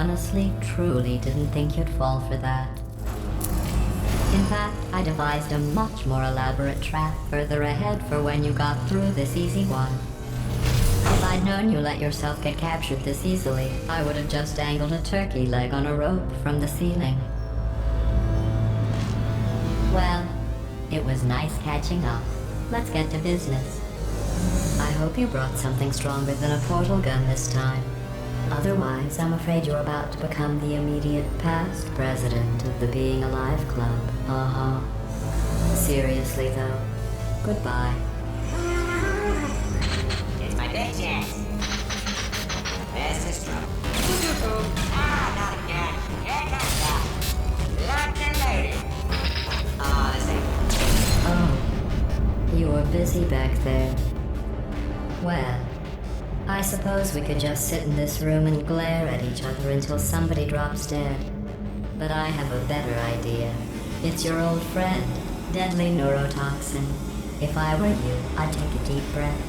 honestly, truly didn't think you'd fall for that. In fact, I devised a much more elaborate trap further ahead for when you got through this easy one. If I'd known you let yourself get captured this easily, I would have just dangled a turkey leg on a rope from the ceiling. Well, it was nice catching up. Let's get to business. I hope you brought something stronger than a portal gun this time. Otherwise, I'm afraid you're about to become the immediate past president of the Being Alive Club. Seriously, though, goodbye. It's my big chance. This is trouble. Not again. Here comes that. Locked lady. This ain't... Oh, you were busy back there. Well, I suppose we could just sit in this room and glare at each other until somebody drops dead. But I have a better idea. It's your old friend, deadly neurotoxin. If I were you, I'd take a deep breath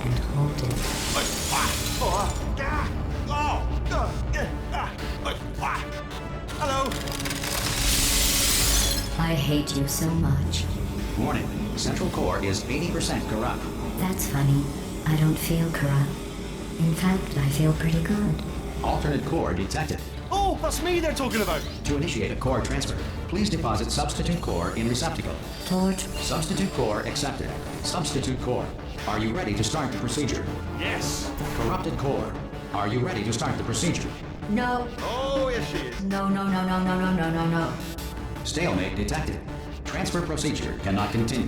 and hold it. Hello. I hate you so much. Warning. Central core is 80% corrupt. That's funny. I don't feel corrupt. In fact, I feel pretty good. Alternate core detected. Oh, that's me they're talking about. To initiate a core transfer, please deposit substitute core in receptacle. Torch. Substitute core accepted. Substitute core. Are you ready to start the procedure? Yes. Corrupted core. Are you ready to start the procedure? No. Oh, yes she is. No. Stalemate detected. Transfer procedure cannot continue.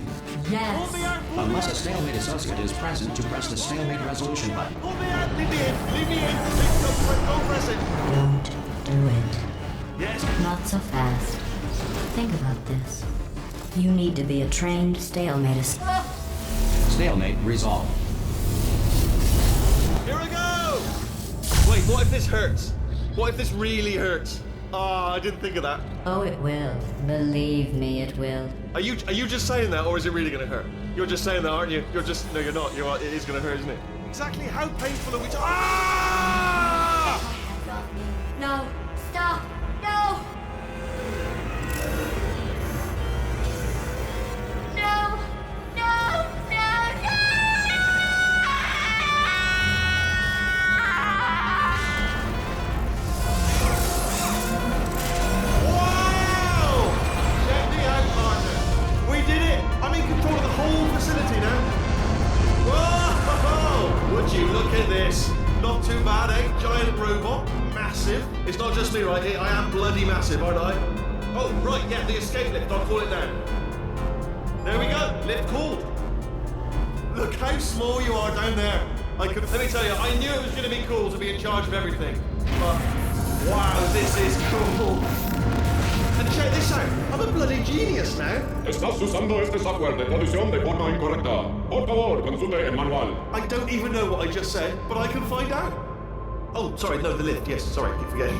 Yes. Hold me out. Unless a stalemate associate is present to press the stalemate resolution button. Hold me out. Leave me in. Leave me in. Don't press it. Don't do it. Yes. Not so fast. Think about this. You need to be a trained stalemate Stalemate resolved. Here I go. Wait, what if this hurts? What if this really hurts? I didn't think of that. Oh, it will. Believe me, it will. Are you just saying that, or is it really going to hurt? You're just saying that, aren't you? No, you're not. It is going to hurt, isn't it? Exactly how painful are we talking? Ah! No. Stop. No. No. No. Wow! Check me out, partner. We did it. I'm in control of the whole facility now. Whoa! Would you look at this? Not too bad, eh? Giant robot. Massive. It's not just me, right? I am bloody massive, aren't I? Oh, right, yeah, the escape lift. I'll call it now. There we go. Lift called. Look how small you are down there. Let me tell you, I knew it was going to be cool to be in charge of everything. But, wow, this is cool. And check this out. I'm a bloody genius now. Estás usando este software de traducción de forma incorrecta. Por favor, consulte el manual. I don't even know what I just said, but I can find out. Oh, sorry, no, the lift. Yes, sorry, keep forgetting.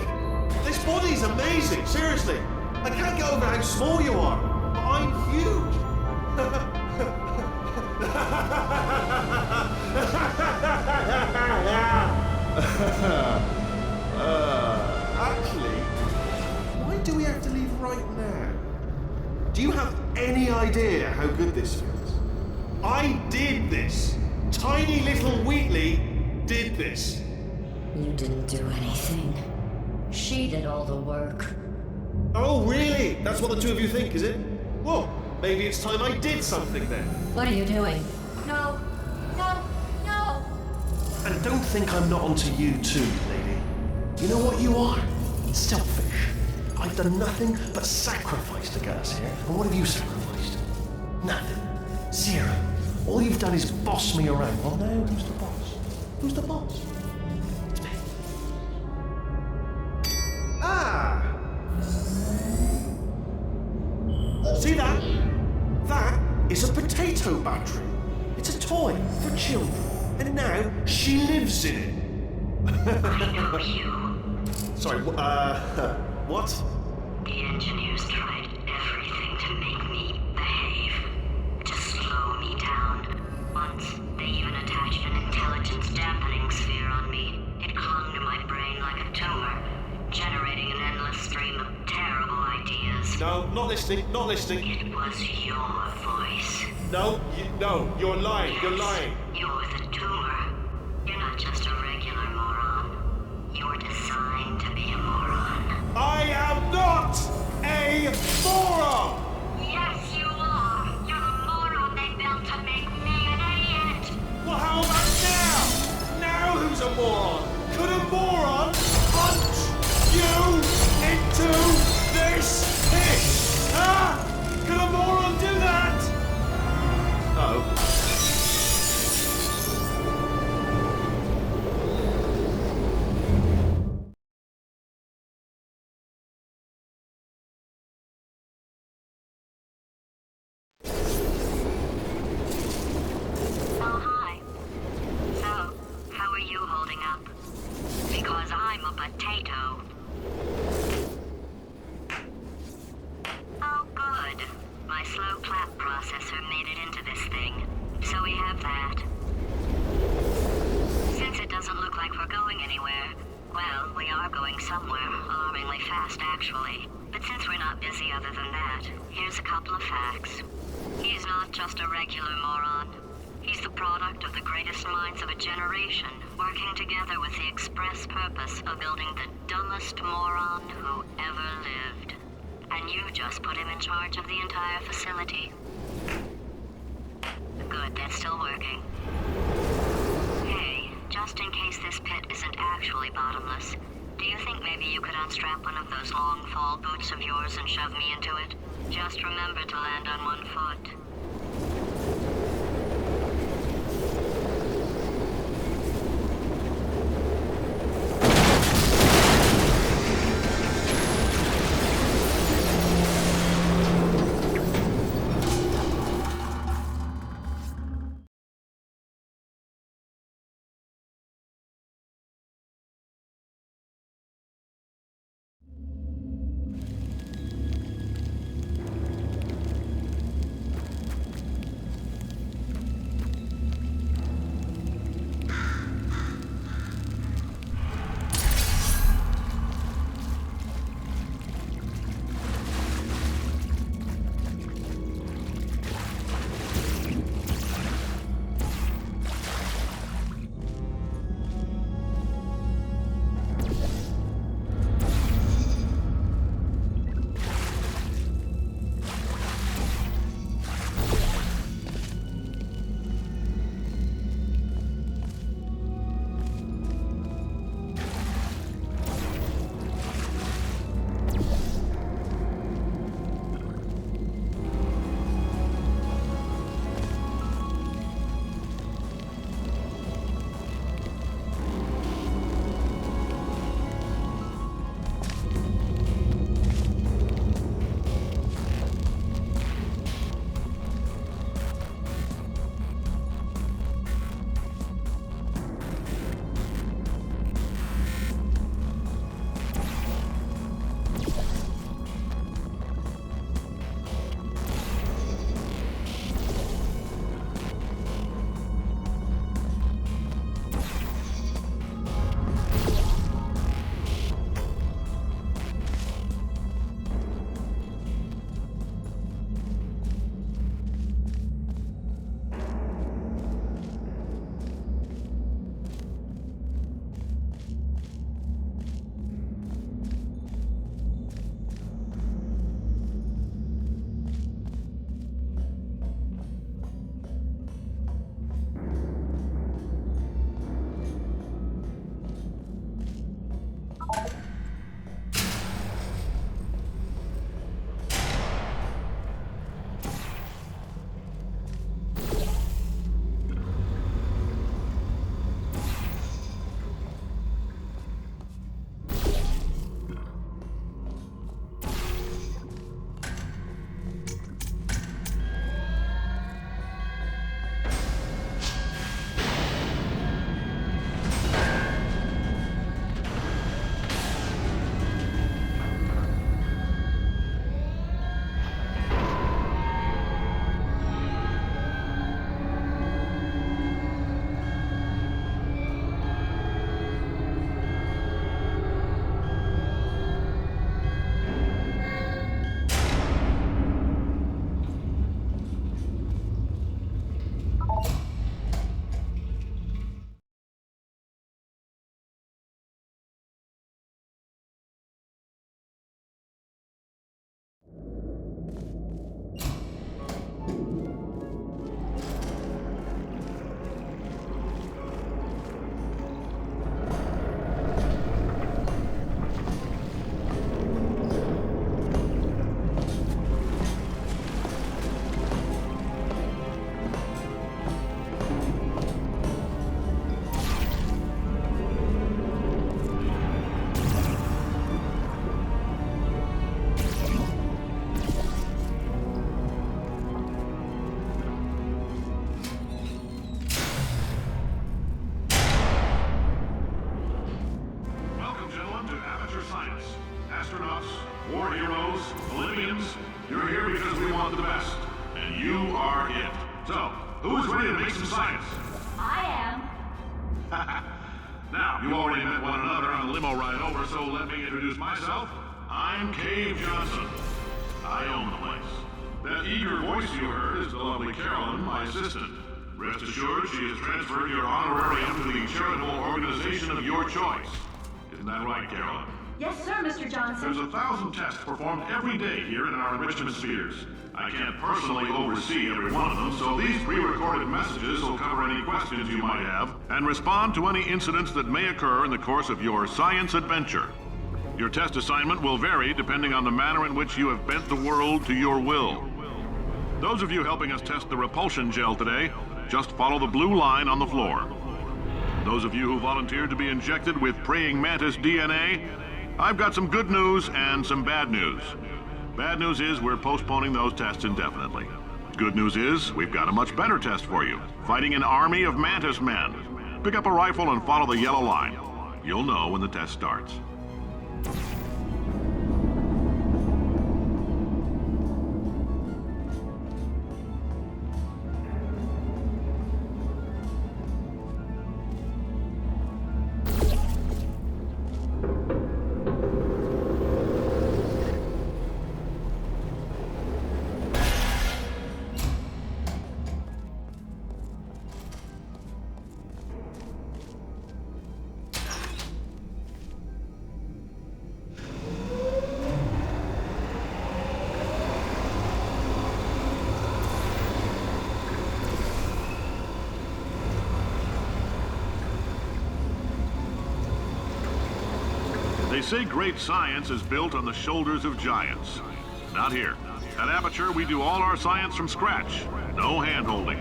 This body's amazing, seriously. I can't get over how small you are, but I'm huge. Actually, why do we have to leave right now? Do you have any idea how good this feels? I did this. Tiny little Wheatley did this. You didn't do anything. She did all the work. Oh, really? That's what the two of you think, is it? Well, maybe it's time I did something then. What are you doing? No. And don't think I'm not onto you too, lady. You know what you are? Selfish. I've done nothing but sacrifice to get us here. And what have you sacrificed? Nothing. Zero. All you've done is boss me around. Well, now, who's the boss? Who's the boss? It's me. Ah! See that? That is a potato battery. It's a toy for children. And now she lives in it. Sorry, what? The engineers tried everything to make me behave, to slow me down. Once, they even attached an intelligence dampening sphere on me. It clung to my brain like a tumor, listening, not listening. It was your voice. No, you're lying, you're lying. You're the tumor. You're not just a regular moron. You're designed to be a moron. I am not a moron! Yes, you are. You're the moron they built to make me an idiot. Well, how about now? Now who's a moron? Could a moron punch you into this pit? Huh? Could a moron do that? Oh. Oh, hi. So, how are you holding up? Because I'm a potato. Oh, good. My slow clap processor made it into this thing. So we have that. Since it doesn't look like we're going anywhere, well, we are going somewhere, alarmingly fast actually. But since we're not busy other than that, here's a couple of facts. He's not just a regular moron. He's the product of the greatest minds of a generation, working together with the express purpose of building the dumbest moron who ever lived. And you just put him in charge of the entire facility. Good, that's still working. Hey, just in case this pit isn't actually bottomless, do you think maybe you could unstrap one of those long fall boots of yours and shove me into it? Just remember to land on one foot. are it. So, who is ready to make some science? I am. Now, you already met one another on the limo ride over, so let me introduce myself. I'm Cave Johnson. I own the place. That eager voice you heard is the lovely Carolyn, my assistant. Rest assured, she has transferred your honorarium to the charitable organization of your choice. Isn't that right, Carolyn? Yes, sir, Mr. Johnson. There's 1,000 tests performed every day here in our enrichment spheres. I can't personally oversee every one of them, so these pre-recorded messages will cover any questions you might have and respond to any incidents that may occur in the course of your science adventure. Your test assignment will vary depending on the manner in which you have bent the world to your will. Those of you helping us test the repulsion gel today, just follow the blue line on the floor. Those of you who volunteered to be injected with praying mantis DNA, I've got some good news and some bad news. Bad news is we're postponing those tests indefinitely. Good news is we've got a much better test for you, fighting an army of mantis men. Pick up a rifle and follow the yellow line. You'll know when the test starts. They say great science is built on the shoulders of giants. Not here. At Aperture, we do all our science from scratch. No hand-holding.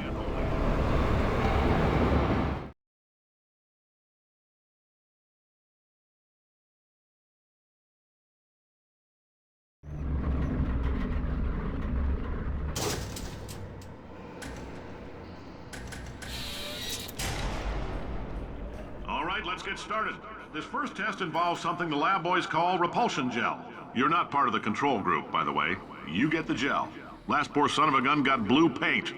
All right, let's get started. This first test involves something the lab boys call repulsion gel. You're not part of the control group, by the way. You get the gel. Last poor son of a gun got blue paint.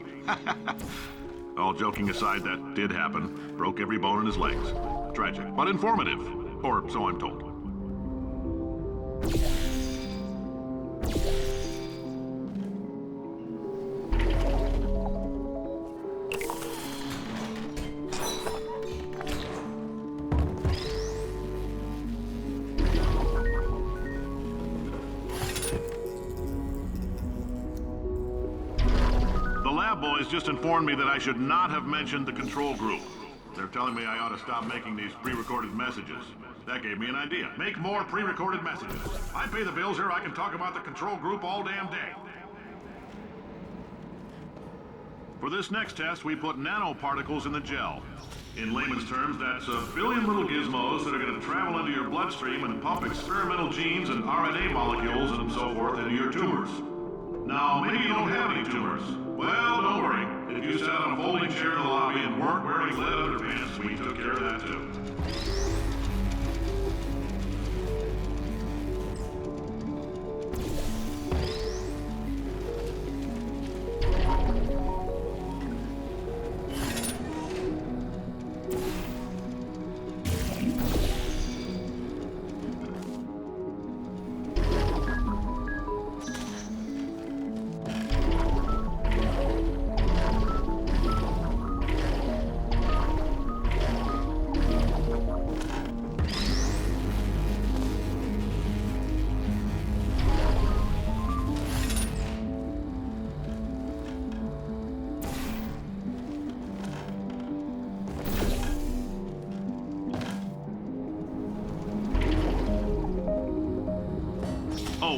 All joking aside, that did happen. Broke every bone in his legs. Tragic, but informative. Or so I'm told. Boys just informed me that I should not have mentioned the control group. They're telling me I ought to stop making these pre-recorded messages. That gave me an idea. Make more pre-recorded messages. I pay the bills here, I can talk about the control group all damn day. For this next test, we put nanoparticles in the gel. In layman's terms, that's a billion little gizmos that are going to travel into your bloodstream and pump experimental genes and RNA molecules and so forth into your tumors. Now, maybe you don't have any tumors. Well, don't worry. If you sat on a folding chair in the lobby and weren't wearing lead underpants, we took care of that too.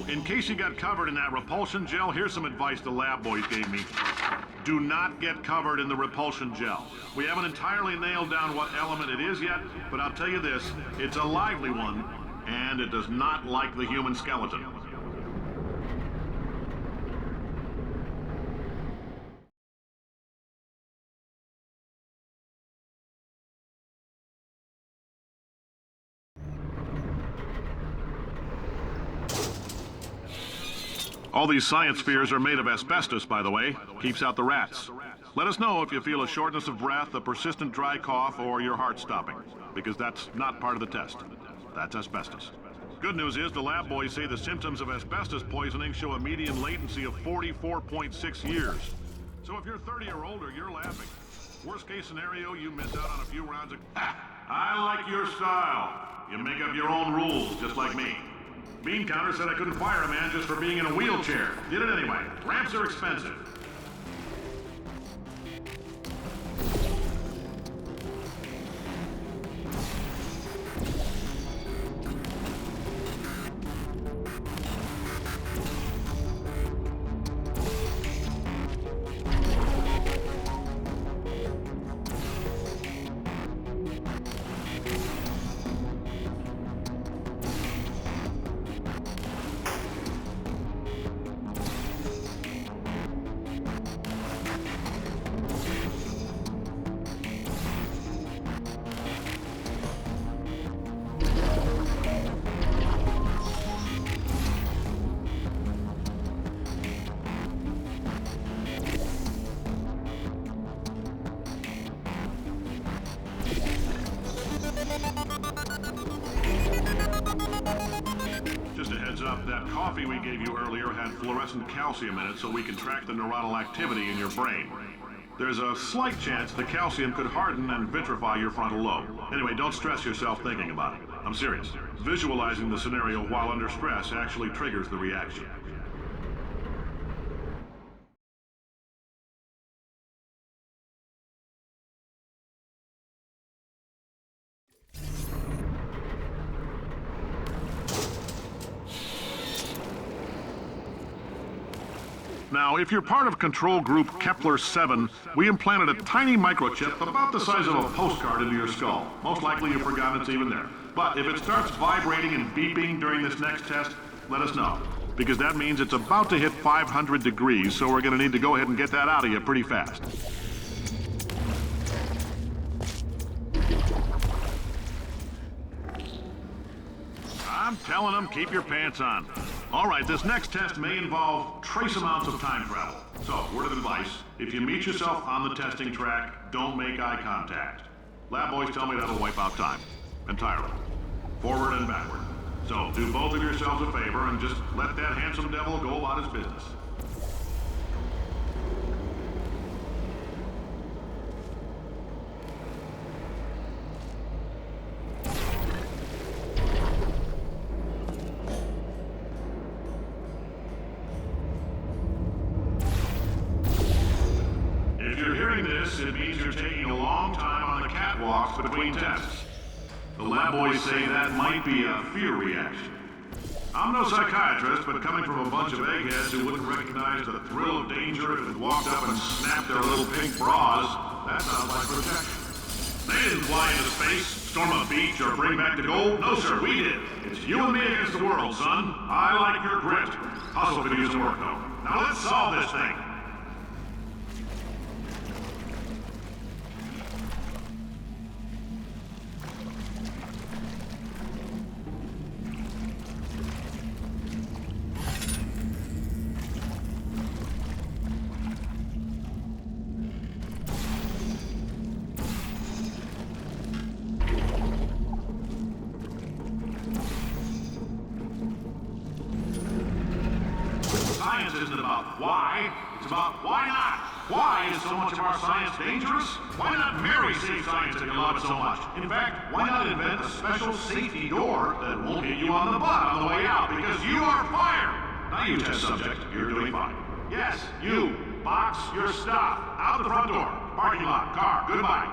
In case you got covered in that repulsion gel, here's some advice the lab boys gave me. Do not get covered in the repulsion gel. We haven't entirely nailed down what element it is yet, but I'll tell you this, it's a lively one, and it does not like the human skeleton. All these science spheres are made of asbestos, by the way. Keeps out the rats. Let us know if you feel a shortness of breath, a persistent dry cough, or your heart stopping, because that's not part of the test. That's asbestos. Good news is the lab boys say the symptoms of asbestos poisoning show a median latency of 44.6 years. So if you're 30 or older, you're laughing. Worst case scenario, you miss out on a few rounds of... I like your style. You make up your own rules, just like me. Bean Counter said I couldn't fire a man just for being in a wheelchair. Did it anyway. Ramps are expensive. Just a heads up, that coffee we gave you earlier had fluorescent calcium in it so we can track the neuronal activity in your brain. There's a slight chance the calcium could harden and vitrify your frontal lobe. Anyway, don't stress yourself thinking about it. I'm serious. Visualizing the scenario while under stress actually triggers the reaction. Now, if you're part of Control Group Kepler-7, we implanted a tiny microchip about the size of a postcard into your skull. Most likely you've forgotten it's even there. But if it starts vibrating and beeping during this next test, let us know. Because that means it's about to hit 500 degrees, so we're going to need to go ahead and get that out of you pretty fast. I'm telling them, keep your pants on. All right, this next test may involve trace amounts of time travel. So, word of advice, if you meet yourself on the testing track, don't make eye contact. Lab boys tell me that'll wipe out time. Entirely. Forward and backward. So, do both of yourselves a favor and just let that handsome devil go about his business. It means you're taking a long time on the catwalks between tests. The lab boys say that might be a fear reaction. I'm no psychiatrist, but coming from a bunch of eggheads who wouldn't recognize the thrill of danger if it walked up and snapped their little pink bras, that sounds like protection. They didn't fly into space, storm a beach, or bring back the gold. No, sir, we did. It's you and me against the world, son. I like your grit. Hustle could use some work, though. Now let's solve this thing. Science isn't about why, it's about why not. Why is so much of our science dangerous? Why not marry safe science if you love it so much? In fact, why not invent a special safety door that won't hit you on the butt on the way out, because you are fired. Now you test subject, you're doing fine. Yes, you, box your stuff, out the front door, parking lot, car, goodbye.